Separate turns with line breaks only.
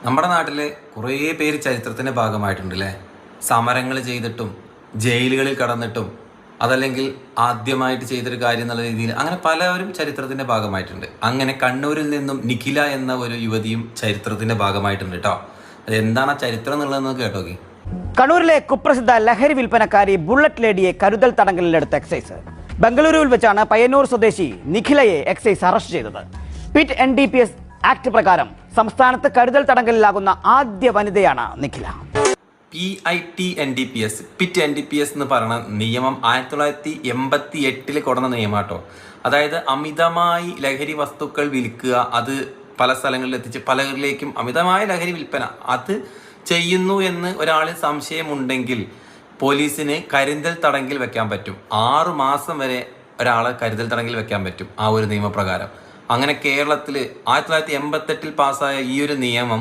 നമ്മുടെ നാട്ടിൽ കുറേ പേര് ചരിത്രത്തിൻ്റെ ഭാഗമായിട്ടുണ്ട് അല്ലേ. സമരങ്ങൾ ചെയ്തിട്ടും ജയിലുകളിൽ കടന്നിട്ടും അതല്ലെങ്കിൽ ആദ്യമായിട്ട് ചെയ്തൊരു കാര്യം എന്നുള്ള രീതിയിൽ അങ്ങനെ പലവരും ചരിത്രത്തിൻ്റെ ഭാഗമായിട്ടുണ്ട്. അങ്ങനെ കണ്ണൂരിൽ നിന്നും നിഖില എന്ന ഒരു യുവതിയും ചരിത്രത്തിൻ്റെ ഭാഗമായിട്ടുണ്ട് കേട്ടോ. അത് എന്താണ് ആ ചരിത്രം എന്നുള്ളതെന്ന് കേട്ടോക്കി.
കണ്ണൂരിലെ കുപ്രസിദ്ധ ലഹരി വിൽപ്പനക്കാരി ബുള്ളറ്റ് ലേഡിയെ കരുതൽ തടങ്കലിലെടുത്ത എക്സൈസ്. ബംഗളൂരുവിൽ വെച്ചാണ് പയ്യന്നൂർ സ്വദേശി നിഖിലയെ എക്സൈസ് അറസ്റ്റ് ചെയ്തത്. പിറ്റ് NDPS ആക്ട് പ്രകാരം സംസ്ഥാനത്ത് കരുതൽ തടങ്കലിലാകുന്ന ആദ്യ വനിതയാണ് നിഖില.
പിറ്റ് NDPS എന്ന് പറയുന്ന നിയമം 1988 കൊണ്ടുവന്ന നിയമം കേട്ടോ. അതായത് അമിതമായി ലഹരി വസ്തുക്കൾ വിൽക്കുക, അത് പല സ്ഥലങ്ങളിൽ എത്തിച്ച് പലരിലേക്കും അമിതമായ ലഹരി വിൽപ്പന അത് ചെയ്യുന്നു എന്ന് ഒരാളിൽ സംശയമുണ്ടെങ്കിൽ പോലീസിന് കരുതൽ തടങ്കിൽ വെക്കാൻ പറ്റും. 6 മാസം വരെ ഒരാളെ കരുതൽ തടങ്കിൽ വെക്കാൻ പറ്റും ആ ഒരു നിയമപ്രകാരം. അങ്ങനെ കേരളത്തിൽ 1988 പാസ്സായ ഈ ഒരു നിയമം